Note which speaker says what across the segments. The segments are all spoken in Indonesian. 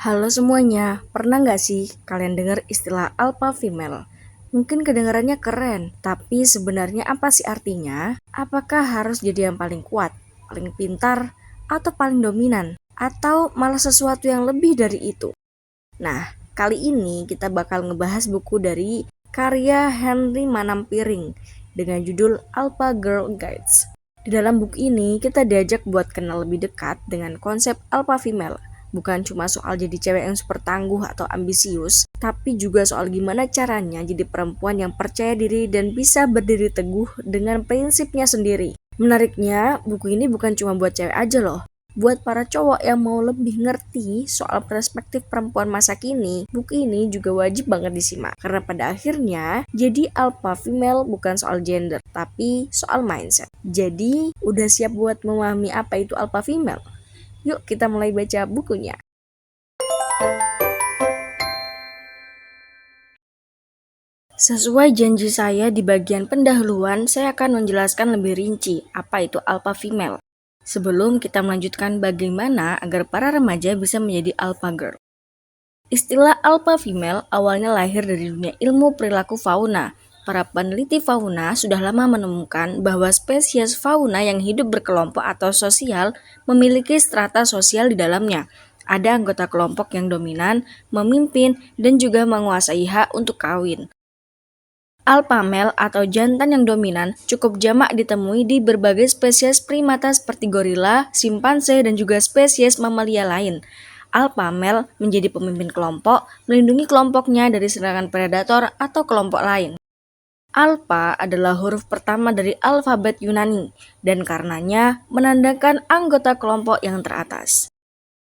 Speaker 1: Halo semuanya, pernah nggak sih kalian dengar istilah alpha female? Mungkin kedengarannya keren, tapi sebenarnya apa sih artinya? Apakah harus jadi yang paling kuat, paling pintar, atau paling dominan? Atau malah sesuatu yang lebih dari itu? Nah, kali ini kita bakal ngebahas buku dari karya Henry Manampiring dengan judul Alpha Girl Guides. Di dalam buku ini kita diajak buat kenal lebih dekat dengan konsep alpha female. Bukan cuma soal jadi cewek yang super tangguh atau ambisius, tapi juga soal gimana caranya jadi perempuan yang percaya diri dan bisa berdiri teguh dengan prinsipnya sendiri. Menariknya, buku ini bukan cuma buat cewek aja loh. Buat para cowok yang mau lebih ngerti soal perspektif perempuan masa kini, buku ini juga wajib banget disimak. Karena pada akhirnya, jadi alpha female bukan soal gender, tapi soal mindset. Jadi, udah siap buat memahami apa itu alpha female? Yuk kita mulai baca bukunya. Sesuai janji saya di bagian pendahuluan, saya akan menjelaskan lebih rinci apa itu alpha female. Sebelum kita melanjutkan bagaimana agar para remaja bisa menjadi alpha girl. Istilah alpha female awalnya lahir dari dunia ilmu perilaku fauna. Para peneliti fauna sudah lama menemukan bahwa spesies fauna yang hidup berkelompok atau sosial memiliki strata sosial di dalamnya. Ada anggota kelompok yang dominan, memimpin, dan juga menguasai hak untuk kawin. Alpha male atau jantan yang dominan cukup jamak ditemui di berbagai spesies primata seperti gorila, simpanse, dan juga spesies mamalia lain. Alpha male menjadi pemimpin kelompok, melindungi kelompoknya dari serangan predator atau kelompok lain. Alpha adalah huruf pertama dari alfabet Yunani, dan karenanya menandakan anggota kelompok yang teratas.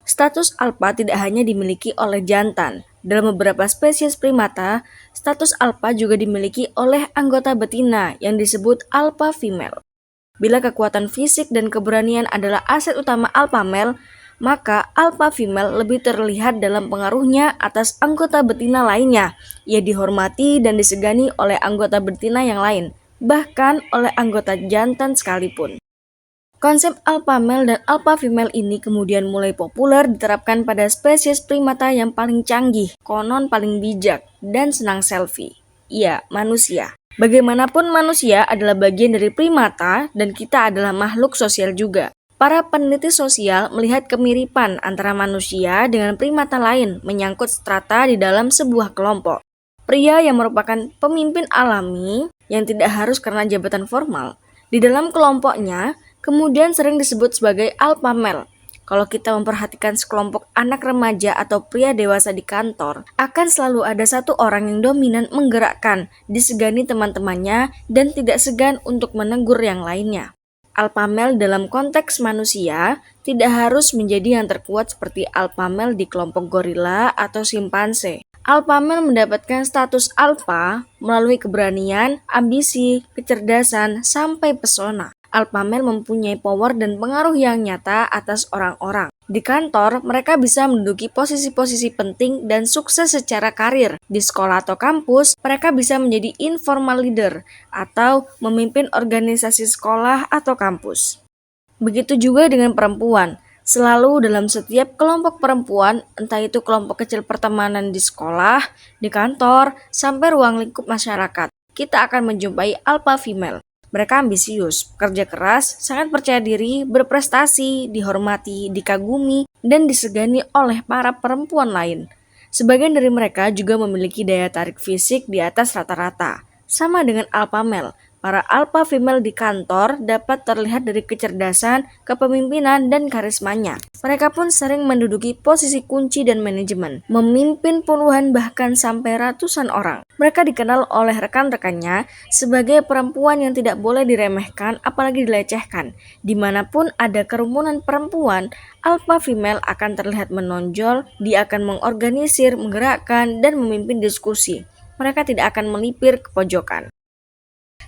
Speaker 1: Status alpha tidak hanya dimiliki oleh jantan. Dalam beberapa spesies primata, status alpha juga dimiliki oleh anggota betina yang disebut alpha female. Bila kekuatan fisik dan keberanian adalah aset utama alpha male, maka alpha female lebih terlihat dalam pengaruhnya atas anggota betina lainnya. Ia dihormati dan disegani oleh anggota betina yang lain, bahkan oleh anggota jantan sekalipun. Konsep alpha male dan alpha female ini kemudian mulai populer diterapkan pada spesies primata yang paling canggih, konon paling bijak, dan senang selfie. Iya, manusia. Bagaimanapun manusia adalah bagian dari primata dan kita adalah makhluk sosial juga. Para peneliti sosial melihat kemiripan antara manusia dengan primata lain menyangkut strata di dalam sebuah kelompok. Pria yang merupakan pemimpin alami yang tidak harus karena jabatan formal. Di dalam kelompoknya, kemudian sering disebut sebagai alpha male. Kalau kita memperhatikan sekelompok anak remaja atau pria dewasa di kantor, akan selalu ada satu orang yang dominan menggerakkan, disegani teman-temannya, dan tidak segan untuk menegur yang lainnya. Alpha male dalam konteks manusia tidak harus menjadi yang terkuat seperti alpha male di kelompok gorila atau simpanse. Alpha male mendapatkan status alpha melalui keberanian, ambisi, kecerdasan, sampai pesona. Alpha male mempunyai power dan pengaruh yang nyata atas orang-orang. Di kantor, mereka bisa menduduki posisi-posisi penting dan sukses secara karir. Di sekolah atau kampus, mereka bisa menjadi informal leader atau memimpin organisasi sekolah atau kampus. Begitu juga dengan perempuan. Selalu dalam setiap kelompok perempuan, entah itu kelompok kecil pertemanan di sekolah, di kantor, sampai ruang lingkup masyarakat, kita akan menjumpai alpha female. Mereka ambisius, kerja keras, sangat percaya diri, berprestasi, dihormati, dikagumi, dan disegani oleh para perempuan lain. Sebagian dari mereka juga memiliki daya tarik fisik di atas rata-rata, sama dengan alpha male. Para alpha female di kantor dapat terlihat dari kecerdasan, kepemimpinan, dan karismanya. Mereka pun sering menduduki posisi kunci dan manajemen, memimpin puluhan bahkan sampai ratusan orang. Mereka dikenal oleh rekan-rekannya sebagai perempuan yang tidak boleh diremehkan apalagi dilecehkan. Dimanapun ada kerumunan perempuan, alpha female akan terlihat menonjol, dia akan mengorganisir, menggerakkan, dan memimpin diskusi. Mereka tidak akan melipir ke pojokan.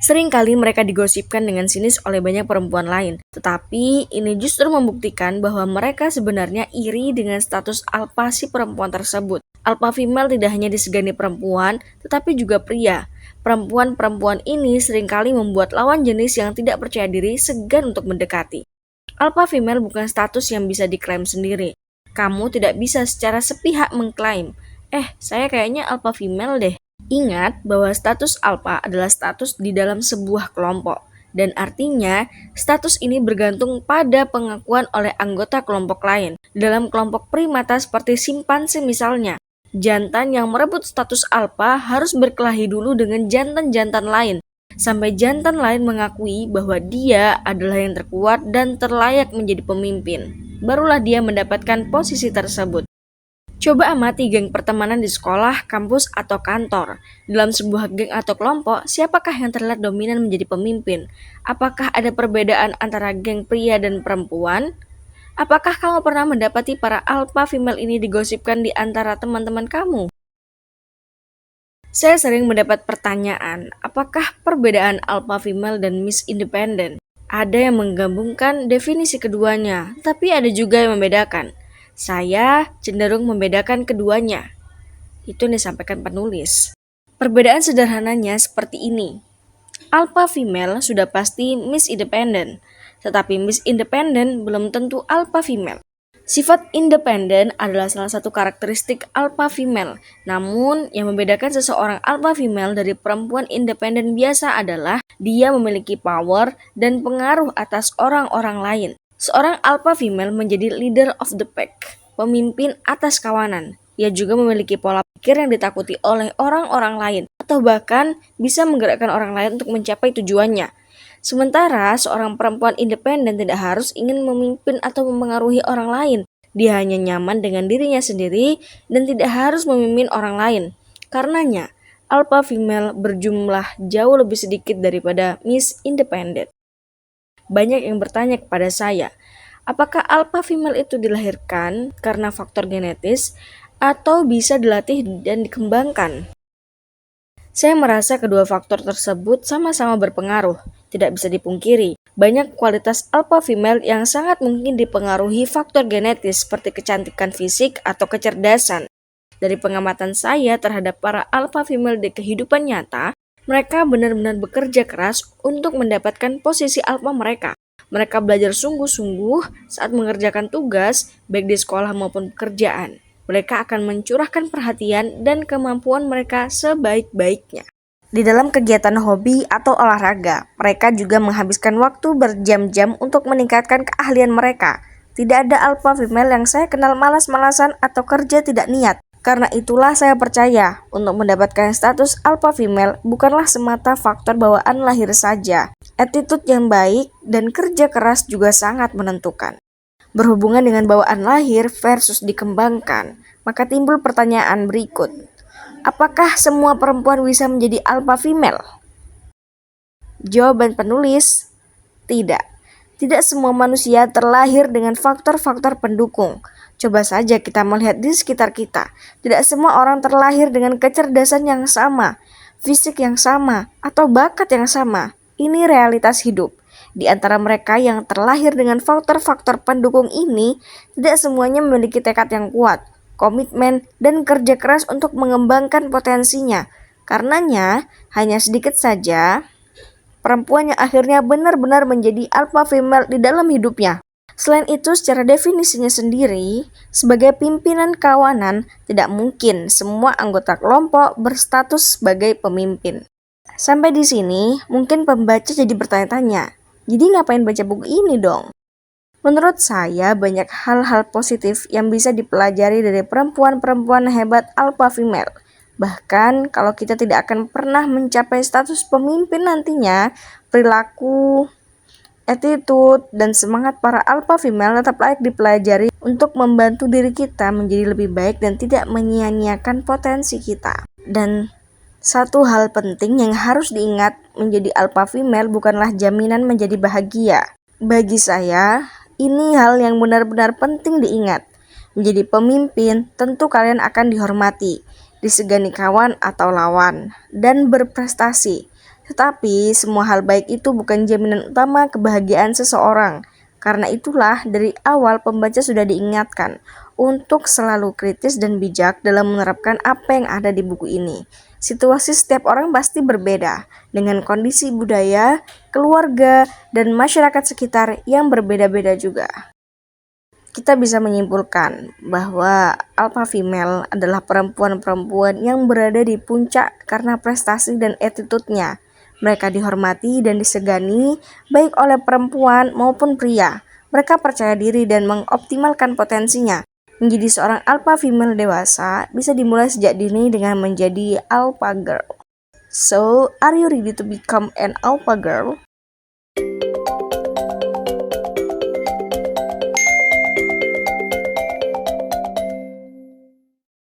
Speaker 1: Seringkali mereka digosipkan dengan sinis oleh banyak perempuan lain, tetapi ini justru membuktikan bahwa mereka sebenarnya iri dengan status alpha si perempuan tersebut. Alpha female tidak hanya disegani perempuan, tetapi juga pria. Perempuan-perempuan ini seringkali membuat lawan jenis yang tidak percaya diri segan untuk mendekati. Alpha female bukan status yang bisa diklaim sendiri. Kamu tidak bisa secara sepihak mengklaim, saya kayaknya alpha female deh. Ingat bahwa status alpha adalah status di dalam sebuah kelompok, dan artinya status ini bergantung pada pengakuan oleh anggota kelompok lain. Dalam kelompok primata seperti simpanse misalnya, jantan yang merebut status alpha harus berkelahi dulu dengan jantan-jantan lain, sampai jantan lain mengakui bahwa dia adalah yang terkuat dan terlayak menjadi pemimpin. Barulah dia mendapatkan posisi tersebut. Coba amati geng pertemanan di sekolah, kampus, atau kantor. Dalam sebuah geng atau kelompok, siapakah yang terlihat dominan menjadi pemimpin? Apakah ada perbedaan antara geng pria dan perempuan? Apakah kamu pernah mendapati para alpha female ini digosipkan di antara teman-teman kamu? Saya sering mendapat pertanyaan, apakah perbedaan alpha female dan Miss Independent? Ada yang menggabungkan definisi keduanya, tapi ada juga yang membedakan. Saya cenderung membedakan keduanya. Itu yang disampaikan penulis. Perbedaan sederhananya seperti ini. Alpha female sudah pasti Miss Independent, tetapi Miss Independent belum tentu alpha female. Sifat independen adalah salah satu karakteristik alpha female. Namun, yang membedakan seseorang alpha female dari perempuan independen biasa adalah dia memiliki power dan pengaruh atas orang-orang lain. Seorang alpha female menjadi leader of the pack, pemimpin atas kawanan. Ia juga memiliki pola pikir yang ditakuti oleh orang-orang lain, atau bahkan bisa menggerakkan orang lain untuk mencapai tujuannya. Sementara seorang perempuan independen tidak harus ingin memimpin atau mempengaruhi orang lain. Dia hanya nyaman dengan dirinya sendiri dan tidak harus memimpin orang lain. Karenanya, alpha female berjumlah jauh lebih sedikit daripada Miss Independent. Banyak yang bertanya kepada saya, apakah alpha female itu dilahirkan karena faktor genetis atau bisa dilatih dan dikembangkan? Saya merasa kedua faktor tersebut sama-sama berpengaruh. Tidak bisa dipungkiri, banyak kualitas alpha female yang sangat mungkin dipengaruhi faktor genetis seperti kecantikan fisik atau kecerdasan. Dari pengamatan saya terhadap para alpha female di kehidupan nyata, mereka benar-benar bekerja keras untuk mendapatkan posisi alpha mereka. Mereka belajar sungguh-sungguh saat mengerjakan tugas, baik di sekolah maupun pekerjaan. Mereka akan mencurahkan perhatian dan kemampuan mereka sebaik-baiknya. Di dalam kegiatan hobi atau olahraga, mereka juga menghabiskan waktu berjam-jam untuk meningkatkan keahlian mereka. Tidak ada alpha female yang saya kenal malas-malasan atau kerja tidak niat. Karena itulah saya percaya, untuk mendapatkan status alpha female bukanlah semata faktor bawaan lahir saja. Attitude yang baik dan kerja keras juga sangat menentukan. Berhubungan dengan bawaan lahir versus dikembangkan, maka timbul pertanyaan berikut. Apakah semua perempuan bisa menjadi alpha female? Jawaban penulis, tidak. Tidak semua manusia terlahir dengan faktor-faktor pendukung. Coba saja kita melihat di sekitar kita. Tidak semua orang terlahir dengan kecerdasan yang sama, fisik yang sama, atau bakat yang sama. Ini realitas hidup. Di antara mereka yang terlahir dengan faktor-faktor pendukung ini, tidak semuanya memiliki tekad yang kuat, komitmen, dan kerja keras untuk mengembangkan potensinya. Karenanya, hanya sedikit saja perempuan yang akhirnya benar-benar menjadi alpha female di dalam hidupnya. Selain itu, secara definisinya sendiri, sebagai pimpinan kawanan, tidak mungkin semua anggota kelompok berstatus sebagai pemimpin. Sampai di sini, mungkin pembaca jadi bertanya-tanya, jadi ngapain baca buku ini dong? Menurut saya, banyak hal-hal positif yang bisa dipelajari dari perempuan-perempuan hebat alpha female. Bahkan kalau kita tidak akan pernah mencapai status pemimpin nantinya, perilaku, attitude, dan semangat para alpha female tetap layak dipelajari untuk membantu diri kita menjadi lebih baik dan tidak menyia-nyiakan potensi kita. Dan satu hal penting yang harus diingat, menjadi alpha female bukanlah jaminan menjadi bahagia. Bagi saya, ini hal yang benar-benar penting diingat. Menjadi pemimpin, tentu kalian akan dihormati, disegani kawan atau lawan, dan berprestasi. Tetapi semua hal baik itu bukan jaminan utama kebahagiaan seseorang. Karena itulah dari awal pembaca sudah diingatkan untuk selalu kritis dan bijak dalam menerapkan apa yang ada di buku ini. Situasi setiap orang pasti berbeda, dengan kondisi budaya, keluarga, dan masyarakat sekitar yang berbeda-beda juga. kita bisa menyimpulkan bahwa alpha female adalah perempuan-perempuan yang berada di puncak karena prestasi dan attitude-nya. Mereka dihormati dan disegani baik oleh perempuan maupun pria. Mereka percaya diri dan mengoptimalkan potensinya. Menjadi seorang alpha female dewasa bisa dimulai sejak dini dengan menjadi alpha girl. So, are you ready to become an alpha girl?